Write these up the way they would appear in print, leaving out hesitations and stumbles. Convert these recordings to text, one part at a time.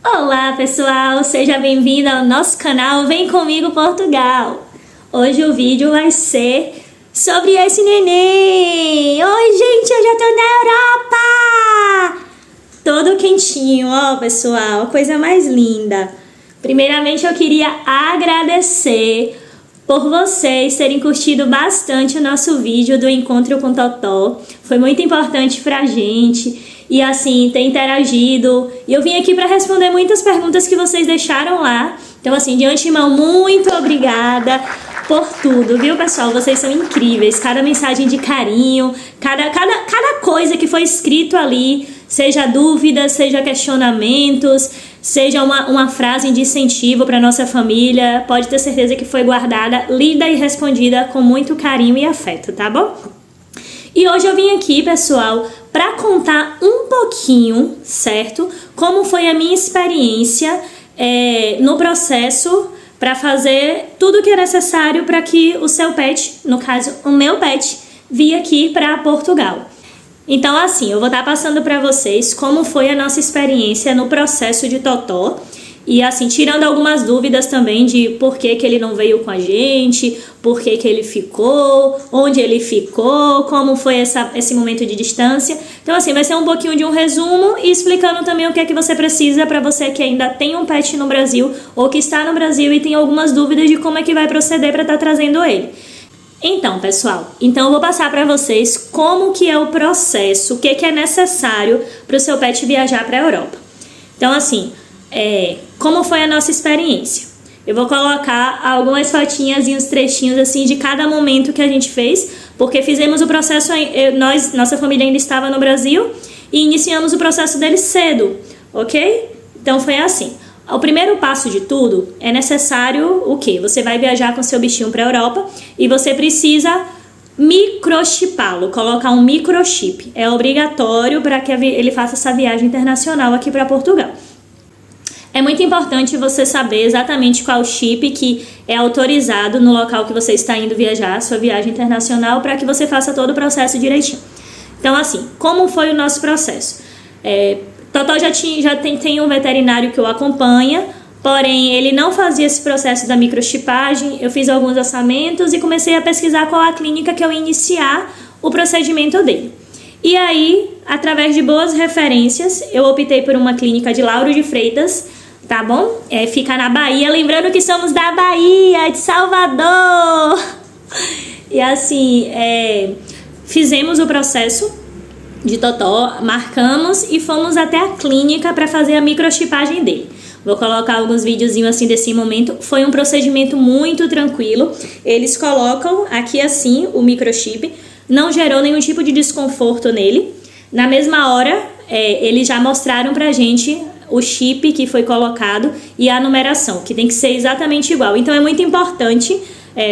Olá pessoal, seja bem-vindo ao nosso canal Vem Comigo Portugal. Hoje o vídeo vai ser sobre esse neném. Oi gente, eu já tô na Europa! Todo quentinho, ó pessoal, coisa mais linda. Primeiramente eu queria agradecer por vocês terem curtido bastante o nosso vídeo do encontro com Totó. Foi muito importante pra gente. E assim, ter interagido. E eu vim aqui para responder muitas perguntas que vocês deixaram lá. Então assim, de antemão, muito obrigada por tudo, viu pessoal? Vocês são incríveis. Cada mensagem de carinho, cada coisa que foi escrito ali, seja dúvidas, seja questionamentos, seja uma frase de incentivo para nossa família, pode ter certeza que foi guardada, lida e respondida com muito carinho e afeto, tá bom? E hoje eu vim aqui, pessoal, para contar um pouquinho, certo? Como foi a minha experiência no processo para fazer tudo o que é necessário para que o seu pet, no caso o meu pet, vir aqui para Portugal. Então assim, eu vou estar passando para vocês como foi a nossa experiência no processo de Totó. E assim, tirando algumas dúvidas também de por que ele não veio com a gente, por que ele ficou, onde ele ficou, como foi esse momento de distância. Então assim, vai ser um pouquinho de um resumo e explicando também o que é que você precisa para você que ainda tem um pet no Brasil ou que está no Brasil e tem algumas dúvidas de como é que vai proceder para estar trazendo ele. Então, pessoal, eu vou passar para vocês como que é o processo, o que é necessário para o seu pet viajar para a Europa. Então assim, como foi a nossa experiência? Eu vou colocar algumas fotinhas e uns trechinhos assim de cada momento que a gente fez, porque fizemos o processo, nossa família ainda estava no Brasil e iniciamos o processo dele cedo, ok? Então foi assim. O primeiro passo de tudo é necessário o quê? Você vai viajar com seu bichinho para a Europa e você precisa microchipá-lo, colocar um microchip. É obrigatório para que ele faça essa viagem internacional aqui para Portugal. É muito importante você saber exatamente qual chip que é autorizado no local que você está indo viajar, sua viagem internacional, para que você faça todo o processo direitinho. Então assim, como foi o nosso processo? Totó já tem um veterinário que o acompanha, porém ele não fazia esse processo da microchipagem. Eu fiz alguns orçamentos e comecei a pesquisar qual a clínica que eu ia iniciar o procedimento dele. E aí, através de boas referências, eu optei por uma clínica de Lauro de Freitas, tá bom? Fica na Bahia, lembrando que somos da Bahia, de Salvador! E assim, fizemos o processo de Totó, marcamos e fomos até a clínica para fazer a microchipagem dele. Vou colocar alguns videozinhos assim desse momento. Foi um procedimento muito tranquilo. Eles colocam aqui assim o microchip, não gerou nenhum tipo de desconforto nele. Na mesma hora, eles já mostraram pra gente o chip que foi colocado e a numeração, que tem que ser exatamente igual. Então é muito importante,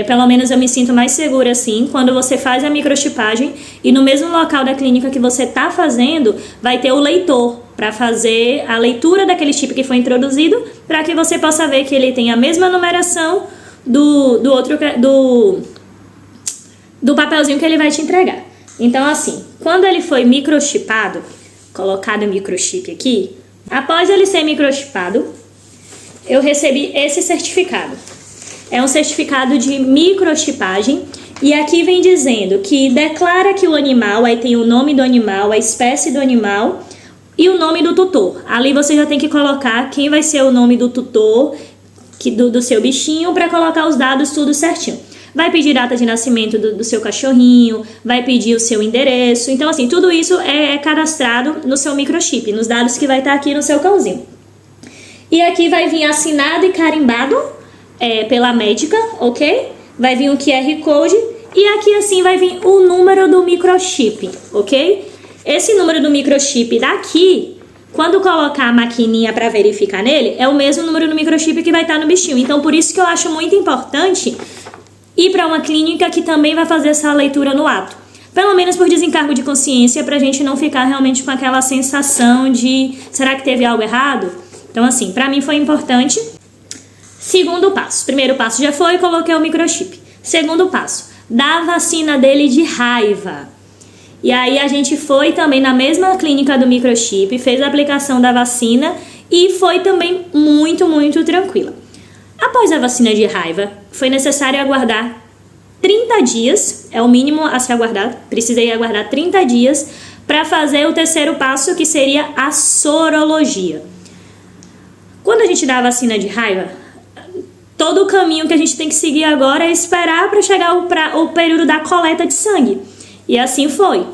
pelo menos eu me sinto mais segura assim, quando você faz a microchipagem e no mesmo local da clínica que você tá fazendo, vai ter o leitor para fazer a leitura daquele chip que foi introduzido, para que você possa ver que ele tem a mesma numeração do papelzinho que ele vai te entregar. Então assim, quando ele foi microchipado, colocado o microchip aqui, após ele ser microchipado, eu recebi esse certificado. É um certificado de microchipagem e aqui vem dizendo que declara que o animal, aí tem o nome do animal, a espécie do animal e o nome do tutor. Ali você já tem que colocar quem vai ser o nome do tutor do seu bichinho para colocar os dados tudo certinho. Vai pedir data de nascimento do seu cachorrinho, vai pedir o seu endereço. Então assim, tudo isso é cadastrado no seu microchip, nos dados que vai estar aqui no seu cãozinho. E aqui vai vir assinado e carimbado pela médica, ok? Vai vir um QR Code e aqui assim vai vir o número do microchip, ok? Esse número do microchip daqui, quando colocar a maquininha para verificar nele, é o mesmo número do microchip que vai estar no bichinho. Então por isso que eu acho muito importante ir para uma clínica que também vai fazer essa leitura no ato. Pelo menos por desencargo de consciência, pra gente não ficar realmente com aquela sensação de será que teve algo errado? Então assim, pra mim foi importante. Segundo passo. Primeiro passo já foi, coloquei o microchip. Segundo passo, da vacina dele de raiva. E aí a gente foi também na mesma clínica do microchip, fez a aplicação da vacina e foi também muito, muito tranquila. Após a vacina de raiva, foi necessário aguardar 30 dias, é o mínimo a se aguardar, precisei aguardar 30 dias para fazer o terceiro passo, que seria a sorologia. Quando a gente dá a vacina de raiva, todo o caminho que a gente tem que seguir agora é esperar para chegar o período da coleta de sangue. E assim foi.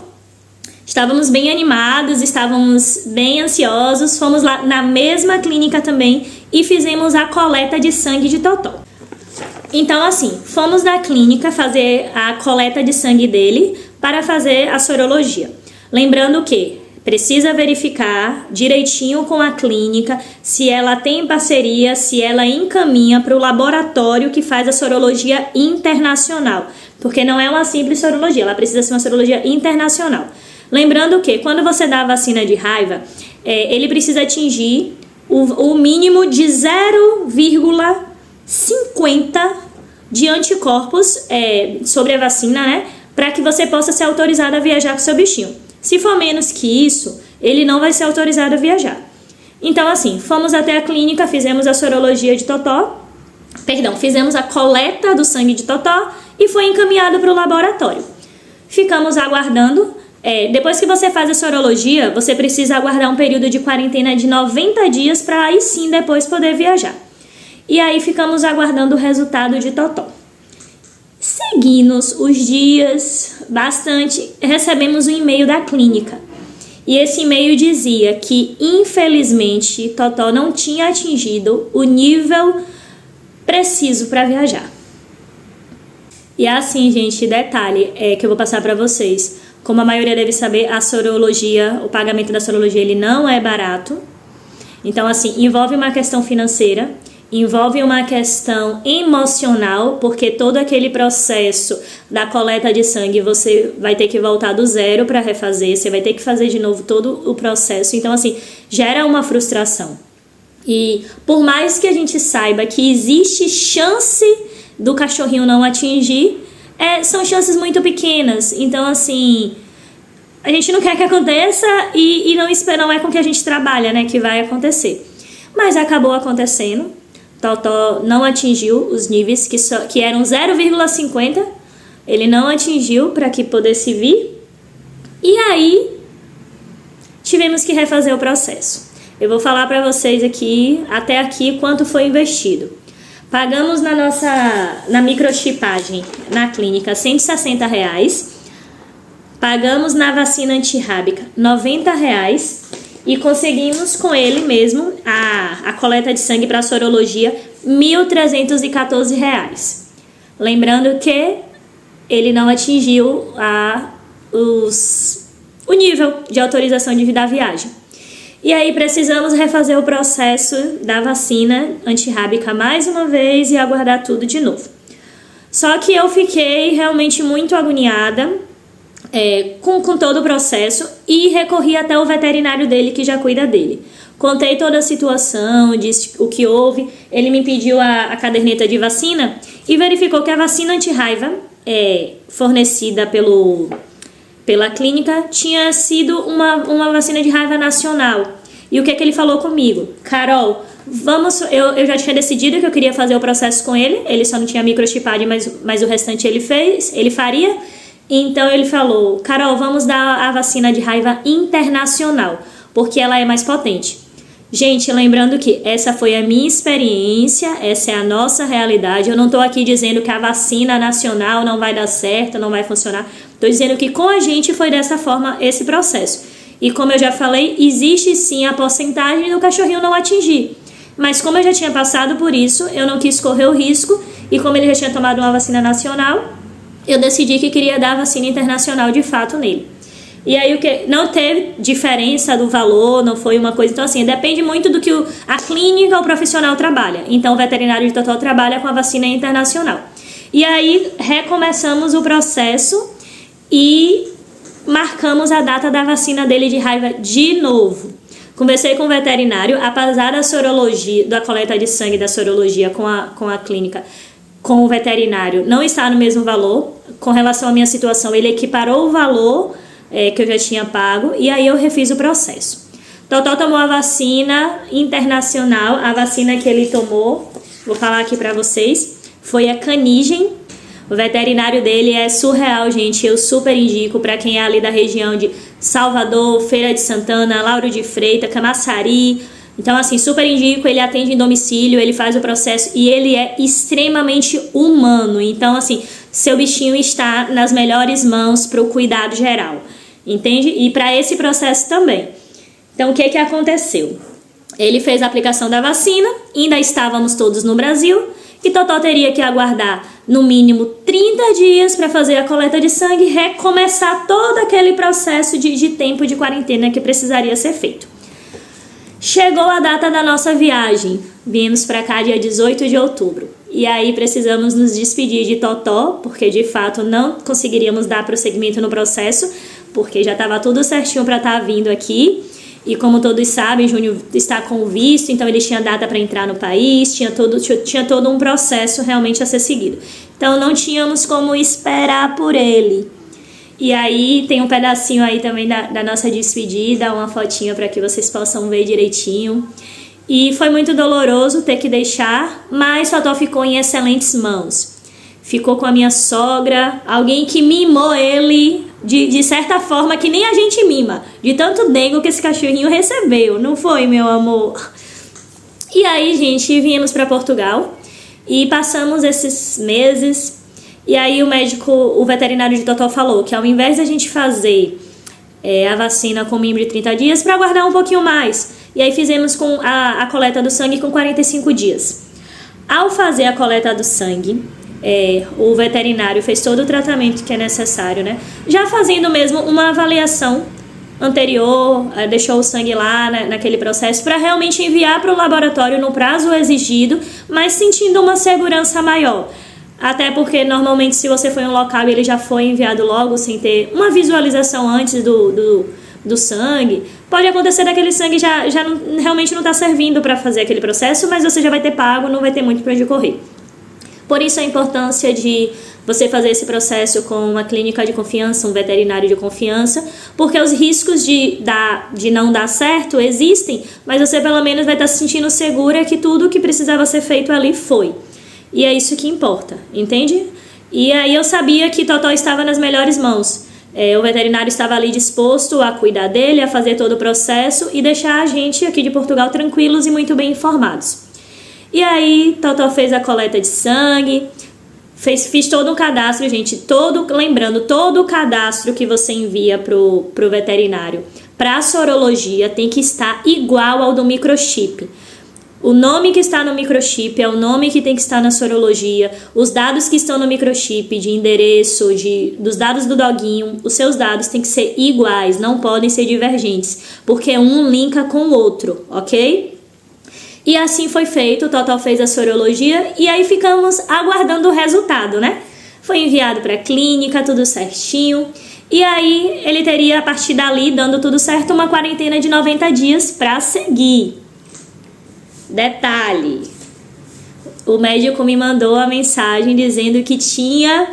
Estávamos bem animados, estávamos bem ansiosos, fomos lá na mesma clínica também e fizemos a coleta de sangue de Totó. Então, assim, fomos na clínica fazer a coleta de sangue dele para fazer a sorologia. Lembrando que precisa verificar direitinho com a clínica se ela tem parceria, se ela encaminha para o laboratório que faz a sorologia internacional, porque não é uma simples sorologia, ela precisa ser uma sorologia internacional. Lembrando que quando você dá a vacina de raiva, ele precisa atingir o mínimo de 0,50 de anticorpos sobre a vacina, né? Para que você possa ser autorizado a viajar com seu bichinho. Se for menos que isso, ele não vai ser autorizado a viajar. Então, assim, fomos até a clínica, fizemos a sorologia de Totó, fizemos a coleta do sangue de Totó e foi encaminhado para o laboratório. Ficamos aguardando. Depois que você faz a sorologia, você precisa aguardar um período de quarentena de 90 dias para aí sim depois poder viajar. E aí ficamos aguardando o resultado de Totó. Seguindo-os os dias bastante, recebemos um e-mail da clínica. E esse e-mail dizia que, infelizmente, Totó não tinha atingido o nível preciso para viajar. E assim, gente, detalhe que eu vou passar para vocês. Como a maioria deve saber, a sorologia, o pagamento da sorologia, ele não é barato. Então, assim, envolve uma questão financeira, envolve uma questão emocional, porque todo aquele processo da coleta de sangue você vai ter que voltar do zero para refazer, você vai ter que fazer de novo todo o processo. Então, assim, gera uma frustração. E por mais que a gente saiba que existe chance do cachorrinho não atingir, são chances muito pequenas. Então, assim, a gente não quer que aconteça e não é com que a gente trabalha, né, que vai acontecer. Mas acabou acontecendo. Totó não atingiu os níveis que eram 0,50. Ele não atingiu para que pudesse vir. E aí, tivemos que refazer o processo. Eu vou falar para vocês aqui, até aqui, quanto foi investido. Pagamos na microchipagem na clínica R$160. Pagamos na vacina antirrábica R$90. E conseguimos com ele mesmo a coleta de sangue para a sorologia R$1.314. Lembrando que ele não atingiu o nível de autorização de da viagem. E aí precisamos refazer o processo da vacina antirrábica mais uma vez e aguardar tudo de novo. Só que eu fiquei realmente muito agoniada com todo o processo e recorri até o veterinário dele que já cuida dele. Contei toda a situação, disse o que houve, ele me pediu a caderneta de vacina e verificou que a vacina anti-raiva fornecida pela clínica tinha sido uma vacina de raiva nacional. E o que ele falou comigo? Carol, eu já tinha decidido que eu queria fazer o processo com ele só não tinha microchipado, mas o restante ele faria. Então ele falou, Carol, vamos dar a vacina de raiva internacional, porque ela é mais potente. Gente, lembrando que essa foi a minha experiência, essa é a nossa realidade. Eu não estou aqui dizendo que a vacina nacional não vai dar certo, não vai funcionar. Estou dizendo que com a gente foi dessa forma esse processo. E como eu já falei, existe sim a porcentagem do cachorrinho não atingir. Mas como eu já tinha passado por isso, eu não quis correr o risco. E como ele já tinha tomado uma vacina nacional, eu decidi que queria dar a vacina internacional de fato nele. E aí não teve diferença do valor, não foi uma coisa... Então assim, depende muito do que a clínica ou o profissional trabalha. Então o veterinário de Totó trabalha com a vacina internacional. E aí recomeçamos o processo e marcamos a data da vacina dele de raiva de novo. Conversei com o veterinário, apesar da sorologia, da coleta de sangue da sorologia com a clínica, com o veterinário, não está no mesmo valor. Com relação à minha situação, ele equiparou o valor que eu já tinha pago e aí eu refiz o processo. Totó tomou a vacina internacional, a vacina que ele tomou, vou falar aqui pra vocês, foi a Canigem. O veterinário dele é surreal, gente, eu super indico pra quem é ali da região de Salvador, Feira de Santana, Lauro de Freitas, Camaçari. Então, assim, super indico, ele atende em domicílio, ele faz o processo e ele é extremamente humano. Então, assim, seu bichinho está nas melhores mãos pro cuidado geral, entende? E para esse processo também. Então, o que que aconteceu? Ele fez a aplicação da vacina, ainda estávamos todos no Brasil, e Totó teria que aguardar no mínimo 30 dias para fazer a coleta de sangue e recomeçar todo aquele processo de tempo de quarentena que precisaria ser feito. Chegou a data da nossa viagem, viemos para cá dia 18 de outubro. E aí precisamos nos despedir de Totó, porque de fato não conseguiríamos dar prosseguimento no processo, porque já estava tudo certinho para estar vindo aqui. E como todos sabem, Júnior está com visto, então ele tinha data para entrar no país, tinha todo um processo realmente a ser seguido. Então não tínhamos como esperar por ele. E aí tem um pedacinho aí também da nossa despedida, uma fotinha para que vocês possam ver direitinho. E foi muito doloroso ter que deixar, mas Totó ficou em excelentes mãos. Ficou com a minha sogra, alguém que mimou ele de certa forma que nem a gente mima, de tanto dengo que esse cachorrinho recebeu, não foi, meu amor? E aí, gente, viemos para Portugal e passamos esses meses. E aí o veterinário de Totó falou que ao invés da gente fazer a vacina com mínimo de 30 dias, para aguardar um pouquinho mais. E aí fizemos com a coleta do sangue com 45 dias. Ao fazer a coleta do sangue, o veterinário fez todo o tratamento que é necessário, né? Já fazendo mesmo uma avaliação anterior, deixou o sangue lá naquele processo para realmente enviar para o laboratório no prazo exigido, mas sentindo uma segurança maior. Até porque normalmente se você foi em um local e ele já foi enviado logo sem ter uma visualização antes do sangue, pode acontecer daquele sangue já não, realmente não está servindo para fazer aquele processo, mas você já vai ter pago, não vai ter muito para onde correr. Por isso a importância de você fazer esse processo com uma clínica de confiança, um veterinário de confiança, porque os riscos de não dar certo existem, mas você pelo menos vai estar se sentindo segura que tudo que precisava ser feito ali foi. E é isso que importa, entende? E aí eu sabia que Totó estava nas melhores mãos. O veterinário estava ali disposto a cuidar dele, a fazer todo o processo e deixar a gente aqui de Portugal tranquilos e muito bem informados. E aí, Totó fez a coleta de sangue, fiz todo o cadastro, gente, lembrando, todo o cadastro que você envia pro veterinário para a sorologia tem que estar igual ao do microchip. O nome que está no microchip é o nome que tem que estar na sorologia, os dados que estão no microchip, de endereço, dos dados do doguinho, os seus dados têm que ser iguais, não podem ser divergentes, porque um linka com o outro, ok? E assim foi feito, o Totó fez a sorologia e aí ficamos aguardando o resultado, né? Foi enviado para a clínica, tudo certinho. E aí ele teria, a partir dali, dando tudo certo, uma quarentena de 90 dias para seguir. Detalhe, o médico me mandou a mensagem dizendo que tinha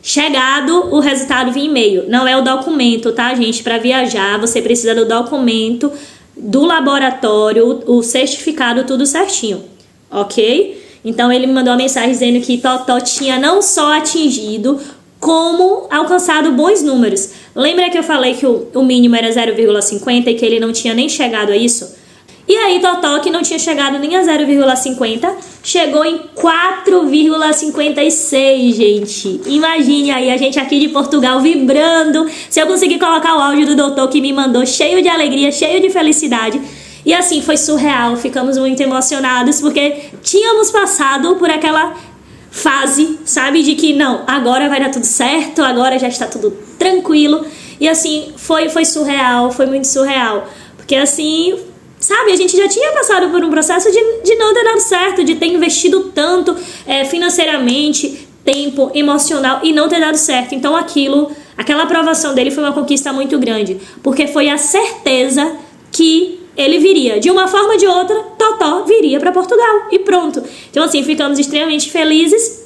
chegado o resultado via e-mail. Não é o documento, tá, gente? Para viajar, você precisa do documento do laboratório, o certificado, tudo certinho, ok? Então ele me mandou uma mensagem dizendo que Totó tinha não só atingido, como alcançado bons números. Lembra que eu falei que o mínimo era 0,50 e que ele não tinha nem chegado a isso? E aí Totó, que não tinha chegado nem a 0,50, chegou em 4,56, gente. Imagine aí a gente aqui de Portugal vibrando. Se eu conseguir colocar o áudio do doutor que me mandou, cheio de alegria, cheio de felicidade. E assim, foi surreal, ficamos muito emocionados, porque tínhamos passado por aquela fase, sabe, de que não, agora vai dar tudo certo, agora já está tudo tranquilo. E assim, foi surreal, foi muito surreal. Porque assim, sabe, a gente já tinha passado por um processo de não ter dado certo, de ter investido tanto financeiramente, tempo, emocional e não ter dado certo. Então aquela aprovação dele foi uma conquista muito grande, porque foi a certeza que ele viria. De uma forma ou de outra, Totó viria para Portugal e pronto. Então assim, ficamos extremamente felizes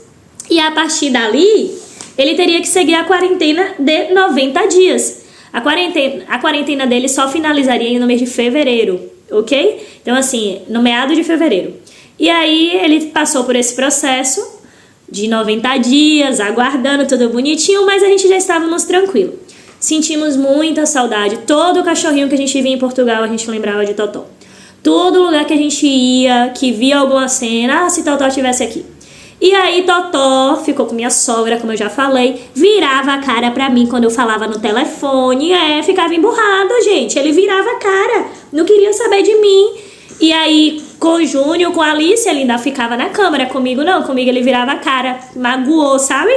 e a partir dali, ele teria que seguir a quarentena de 90 dias. A quarentena dele só finalizaria no mês de fevereiro, ok? Então, assim, no meado de fevereiro. E aí, ele passou por esse processo de 90 dias, aguardando tudo bonitinho, mas a gente já estávamos tranquilo. Sentimos muita saudade. Todo cachorrinho que a gente via em Portugal, a gente lembrava de Totó. Todo lugar que a gente ia, que via alguma cena, se Totó estivesse aqui. E aí Totó ficou com minha sogra, como eu já falei, virava a cara pra mim quando eu falava no telefone, ficava emburrado, gente. Ele virava a cara, não queria saber de mim. E aí, com o Júnior, com a Alice, ele ainda ficava na câmera, comigo não, comigo ele virava a cara, magoou, sabe?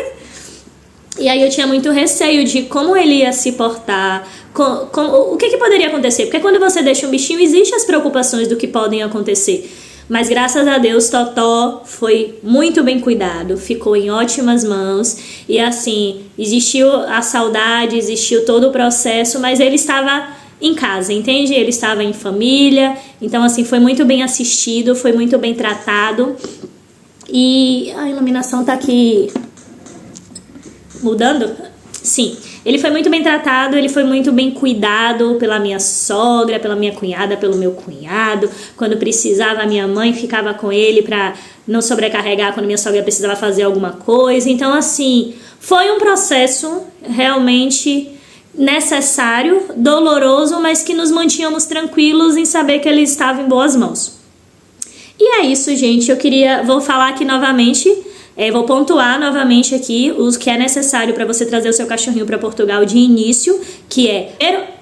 E aí eu tinha muito receio de como ele ia se portar, o que poderia acontecer. Porque quando você deixa um bichinho, existem as preocupações do que podem acontecer. Mas graças a Deus, Totó foi muito bem cuidado, ficou em ótimas mãos. E assim, existiu a saudade, existiu todo o processo, mas ele estava em casa, entende? Ele estava em família, então assim, foi muito bem assistido, foi muito bem tratado. E a iluminação tá aqui mudando? Sim, ele foi muito bem tratado, ele foi muito bem cuidado pela minha sogra, pela minha cunhada, pelo meu cunhado. Quando precisava, a minha mãe ficava com ele para não sobrecarregar quando minha sogra precisava fazer alguma coisa. Então, assim, foi um processo realmente necessário, doloroso, mas que nos mantínhamos tranquilos em saber que ele estava em boas mãos. E é isso, gente. Vou falar aqui novamente. Vou pontuar novamente aqui os que é necessário para você trazer o seu cachorrinho para Portugal de início, que é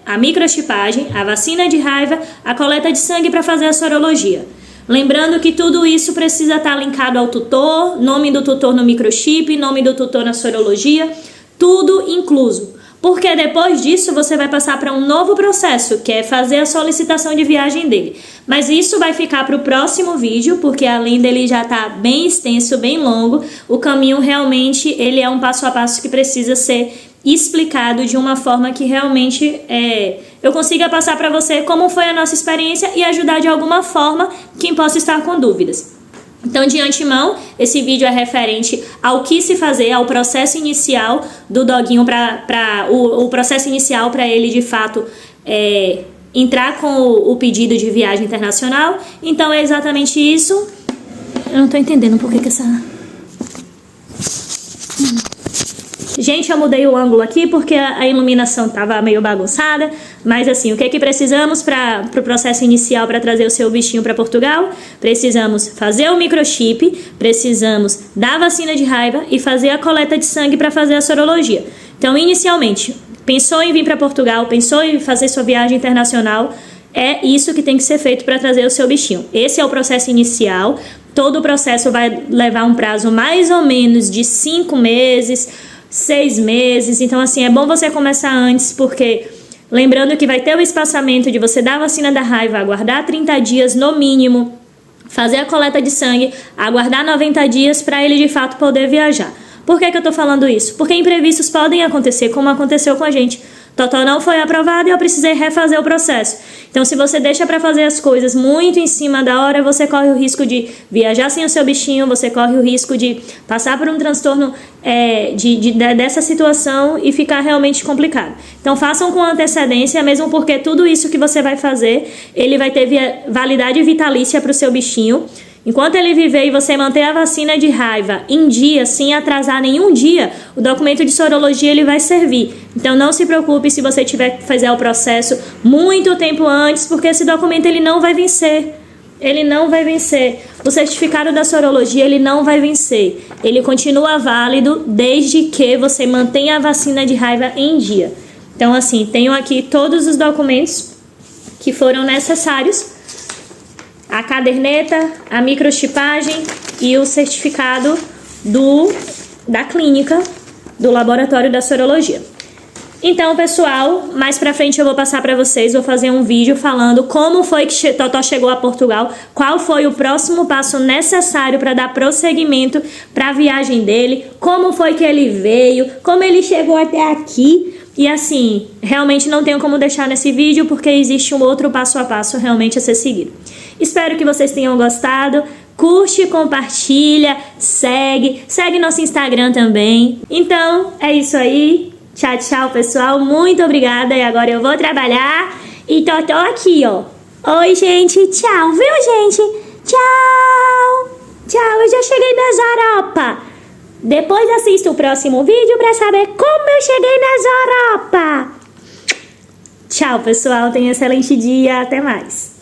a microchipagem, a vacina de raiva, a coleta de sangue para fazer a sorologia. Lembrando que tudo isso precisa estar linkado ao tutor, nome do tutor no microchip, nome do tutor na sorologia, tudo incluso. Porque depois disso você vai passar para um novo processo, que é fazer a solicitação de viagem dele. Mas isso vai ficar para o próximo vídeo, porque além dele já tá bem extenso, bem longo, o caminho realmente ele é um passo a passo que precisa ser explicado de uma forma que realmente eu consiga passar para você como foi a nossa experiência e ajudar de alguma forma quem possa estar com dúvidas. Então, de antemão, esse vídeo é referente ao que se fazer, ao processo inicial do doguinho, o processo inicial para ele, de fato, entrar com o pedido de viagem internacional. Então, é exatamente isso. Eu não tô entendendo por que essa... Gente, eu mudei o ângulo aqui porque a iluminação tava meio bagunçada, mas assim, o que é que precisamos para o processo inicial para trazer o seu bichinho para Portugal? Precisamos fazer o microchip, precisamos dar vacina de raiva e fazer a coleta de sangue para fazer a sorologia. Então, inicialmente, pensou em vir para Portugal, pensou em fazer sua viagem internacional, é isso que tem que ser feito para trazer o seu bichinho. Esse é o processo inicial, todo o processo vai levar um prazo mais ou menos de 5 meses, 6 meses, então assim, é bom você começar antes, porque lembrando que vai ter o espaçamento de você dar a vacina da raiva, aguardar 30 dias no mínimo, fazer a coleta de sangue, aguardar 90 dias para ele de fato poder viajar. Por que eu tô falando isso? Porque imprevistos podem acontecer, como aconteceu com a gente. Totó não foi aprovado e eu precisei refazer o processo. Então, se você deixa para fazer as coisas muito em cima da hora, você corre o risco de viajar sem o seu bichinho, você corre o risco de passar por um transtorno dessa situação e ficar realmente complicado. Então, façam com antecedência, mesmo porque tudo isso que você vai fazer, ele vai ter validade vitalícia para o seu bichinho. Enquanto ele viver e você manter a vacina de raiva em dia, sem atrasar nenhum dia, o documento de sorologia ele vai servir. Então não se preocupe se você tiver que fazer o processo muito tempo antes, porque esse documento ele não vai vencer. Ele não vai vencer. O certificado da sorologia ele não vai vencer. Ele continua válido desde que você mantenha a vacina de raiva em dia. Então assim, tenho aqui todos os documentos que foram necessários. A caderneta, a microchipagem e o certificado da clínica, do laboratório da sorologia. Então, pessoal, mais pra frente eu vou passar pra vocês, vou fazer um vídeo falando como foi que Totó chegou a Portugal, qual foi o próximo passo necessário para dar prosseguimento para a viagem dele, como foi que ele veio, como ele chegou até aqui. E assim, realmente não tenho como deixar nesse vídeo porque existe um outro passo a passo realmente a ser seguido. Espero que vocês tenham gostado. Curte, compartilha, segue nosso Instagram também. Então, é isso aí. Tchau, tchau, pessoal. Muito obrigada. E agora eu vou trabalhar e tô aqui, ó. Oi, gente. Tchau, viu, gente? Tchau. Tchau, eu já cheguei nas Europa. Depois assista o próximo vídeo pra saber como eu cheguei nas Europa. Tchau, pessoal. Tenha um excelente dia. Até mais.